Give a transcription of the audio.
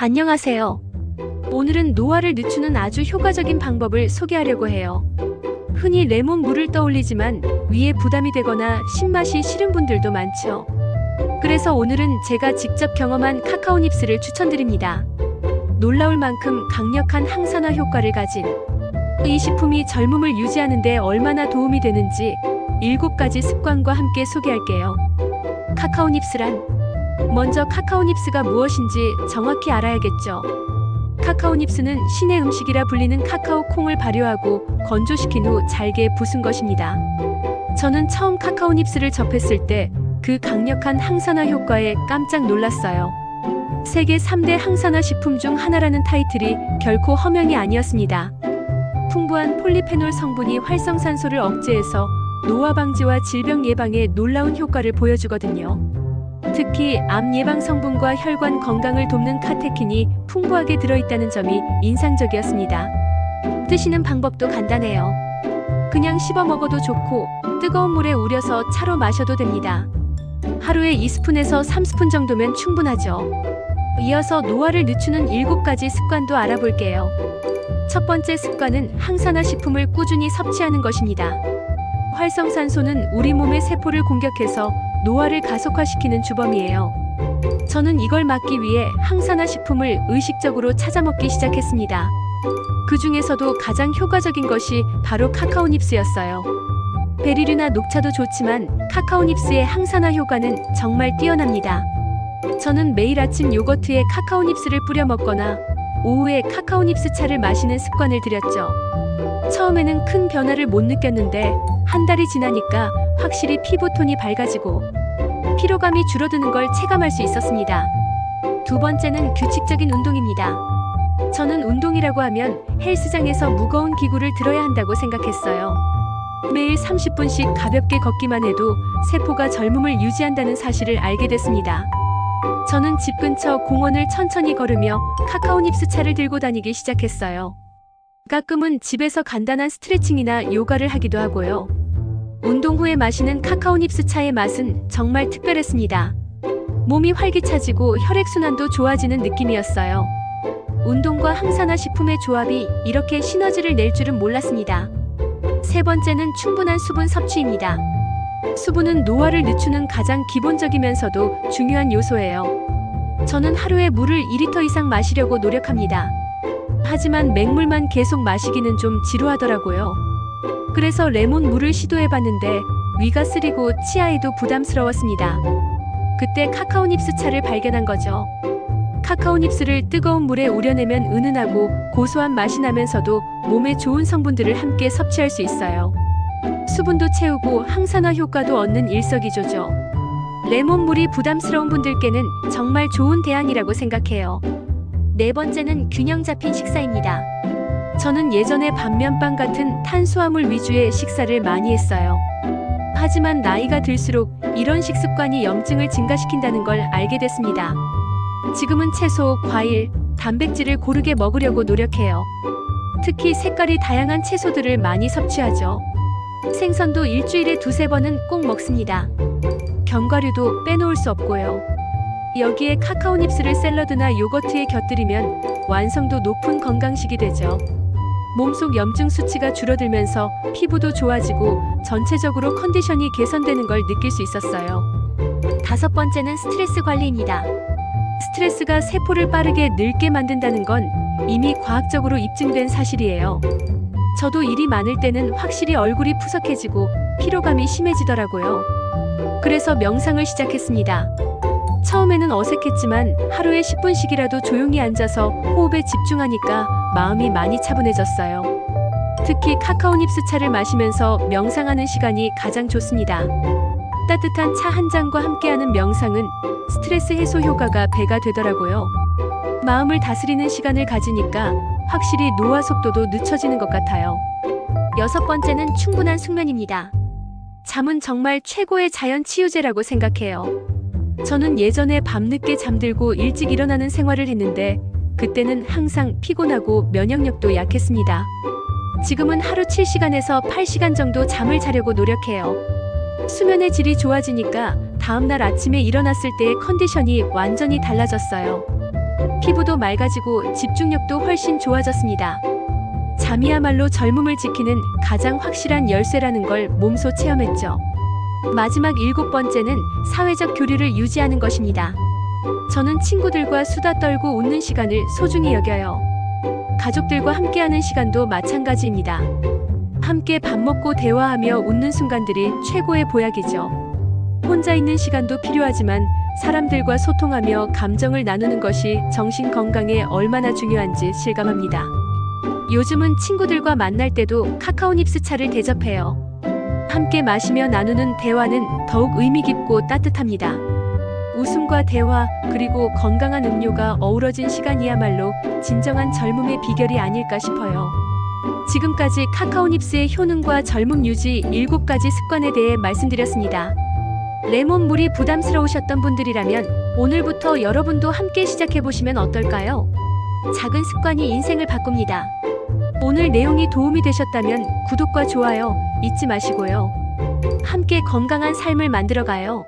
안녕하세요. 오늘은 노화를 늦추는 아주 효과적인 방법을 소개하려고 해요. 흔히 레몬 물을 떠올리지만 위에 부담이 되거나 신맛이 싫은 분들도 많죠. 그래서 오늘은 제가 직접 경험한 카카오 닙스를 추천드립니다. 놀라울 만큼 강력한 항산화 효과를 가진 이 식품이 젊음을 유지하는 데 얼마나 도움이 되는지 7가지 습관과 함께 소개할게요. 카카오 닙스란? 먼저 카카오 닙스가 무엇인지 정확히 알아야겠죠. 카카오 닙스는 신의 음식이라 불리는 카카오 콩을 발효하고 건조시킨 후 잘게 부순 것입니다. 저는 처음 카카오 닙스를 접했을 때 그 강력한 항산화 효과에 깜짝 놀랐어요. 세계 3대 항산화 식품 중 하나라는 타이틀이 결코 허명이 아니었습니다. 풍부한 폴리페놀 성분이 활성산소를 억제해서 노화 방지와 질병 예방에 놀라운 효과를 보여주거든요. 특히 암 예방 성분과 혈관 건강을 돕는 카테킨이 풍부하게 들어있다는 점이 인상적이었습니다. 드시는 방법도 간단해요. 그냥 씹어 먹어도 좋고 뜨거운 물에 우려서 차로 마셔도 됩니다. 하루에 2스푼에서 3스푼 정도면 충분하죠. 이어서 노화를 늦추는 7가지 습관도 알아볼게요. 첫 번째 습관은 항산화 식품을 꾸준히 섭취하는 것입니다. 활성산소는 우리 몸의 세포를 공격해서 노화를 가속화시키는 주범이에요. 저는 이걸 막기 위해 항산화 식품을 의식적으로 찾아 먹기 시작했습니다. 그 중에서도 가장 효과적인 것이 바로 카카오 닙스였어요. 베리류나 녹차도 좋지만 카카오 닙스의 항산화 효과는 정말 뛰어납니다. 저는 매일 아침 요거트에 카카오 닙스를 뿌려 먹거나 오후에 카카오 닙스 차를 마시는 습관을 들였죠. 처음에는 큰 변화를 못 느꼈는데 한 달이 지나니까 확실히 피부톤이 밝아지고 피로감이 줄어드는 걸 체감할 수 있었습니다. 두 번째는 규칙적인 운동입니다. 저는 운동이라고 하면 헬스장에서 무거운 기구를 들어야 한다고 생각했어요. 매일 30분씩 가볍게 걷기만 해도 세포가 젊음을 유지한다는 사실을 알게 됐습니다. 저는 집 근처 공원을 천천히 걸으며 카카오 닙스 차를 들고 다니기 시작했어요. 가끔은 집에서 간단한 스트레칭이나 요가를 하기도 하고요. 운동 후에 마시는 카카오 닙스 차의 맛은 정말 특별했습니다. 몸이 활기차지고 혈액순환도 좋아지는 느낌이었어요. 운동과 항산화 식품의 조합이 이렇게 시너지를 낼 줄은 몰랐습니다. 세 번째는 충분한 수분 섭취입니다. 수분은 노화를 늦추는 가장 기본적이면서도 중요한 요소예요. 저는 하루에 물을 2리터 이상 마시려고 노력합니다. 하지만 맹물만 계속 마시기는 좀 지루하더라고요. 그래서 레몬 물을 시도해봤는데 위가 쓰리고 치아에도 부담스러웠습니다. 그때 카카오 닙스 차를 발견한 거죠. 카카오 닙스를 뜨거운 물에 우려내면 은은하고 고소한 맛이 나면서도 몸에 좋은 성분들을 함께 섭취할 수 있어요. 수분도 채우고 항산화 효과도 얻는 일석이조죠. 레몬물이 부담스러운 분들께는 정말 좋은 대안이라고 생각해요. 네 번째는 균형 잡힌 식사입니다. 저는 예전에 반면빵 같은 탄수화물 위주의 식사를 많이 했어요. 하지만 나이가 들수록 이런 식습관이 염증을 증가시킨다는 걸 알게 됐습니다. 지금은 채소, 과일, 단백질을 고르게 먹으려고 노력해요. 특히 색깔이 다양한 채소들을 많이 섭취하죠. 생선도 일주일에 2~3번은 꼭 먹습니다. 견과류도 빼놓을 수 없고요. 여기에 카카오 닙스를 샐러드나 요거트에 곁들이면 완성도 높은 건강식이 되죠. 몸속 염증 수치가 줄어들면서 피부도 좋아지고 전체적으로 컨디션이 개선되는 걸 느낄 수 있었어요. 다섯 번째는 스트레스 관리입니다. 스트레스가 세포를 빠르게 늙게 만든다는 건 이미 과학적으로 입증된 사실이에요. 저도 일이 많을 때는 확실히 얼굴이 푸석해지고 피로감이 심해지더라고요. 그래서 명상을 시작했습니다. 처음에는 어색했지만 하루에 10분씩이라도 조용히 앉아서 호흡에 집중하니까 마음이 많이 차분해졌어요. 특히 카카오 닙스 차를 마시면서 명상하는 시간이 가장 좋습니다. 따뜻한 차 한 잔과 함께하는 명상은 스트레스 해소 효과가 배가 되더라고요. 마음을 다스리는 시간을 가지니까 확실히 노화 속도도 늦춰지는 것 같아요. 여섯 번째는 충분한 숙면입니다. 잠은 정말 최고의 자연 치유제라고 생각해요. 저는 예전에 밤늦게 잠들고 일찍 일어나는 생활을 했는데 그때는 항상 피곤하고 면역력도 약했습니다. 지금은 하루 7시간에서 8시간 정도 잠을 자려고 노력해요. 수면의 질이 좋아지니까 다음날 아침에 일어났을 때의 컨디션이 완전히 달라졌어요. 피부도 맑아지고 집중력도 훨씬 좋아졌습니다. 잠이야말로 젊음을 지키는 가장 확실한 열쇠라는 걸 몸소 체험했죠. 마지막 7번째는 사회적 교류를 유지하는 것입니다. 저는 친구들과 수다 떨고 웃는 시간을 소중히 여겨요. 가족들과 함께하는 시간도 마찬가지입니다. 함께 밥 먹고 대화하며 웃는 순간들이 최고의 보약이죠. 혼자 있는 시간도 필요하지만 사람들과 소통하며 감정을 나누는 것이 정신 건강에 얼마나 중요한지 실감합니다. 요즘은 친구들과 만날 때도 카카오닙스 차를 대접해요. 함께 마시며 나누는 대화는 더욱 의미 깊고 따뜻합니다. 웃음과 대화, 그리고 건강한 음료가 어우러진 시간이야말로 진정한 젊음의 비결이 아닐까 싶어요. 지금까지 카카오닙스의 효능과 젊음 유지 7가지 습관에 대해 말씀드렸습니다. 레몬물이 부담스러우셨던 분들이라면 오늘부터 여러분도 함께 시작해보시면 어떨까요? 작은 습관이 인생을 바꿉니다. 오늘 내용이 도움이 되셨다면 구독과 좋아요 잊지 마시고요. 함께 건강한 삶을 만들어가요.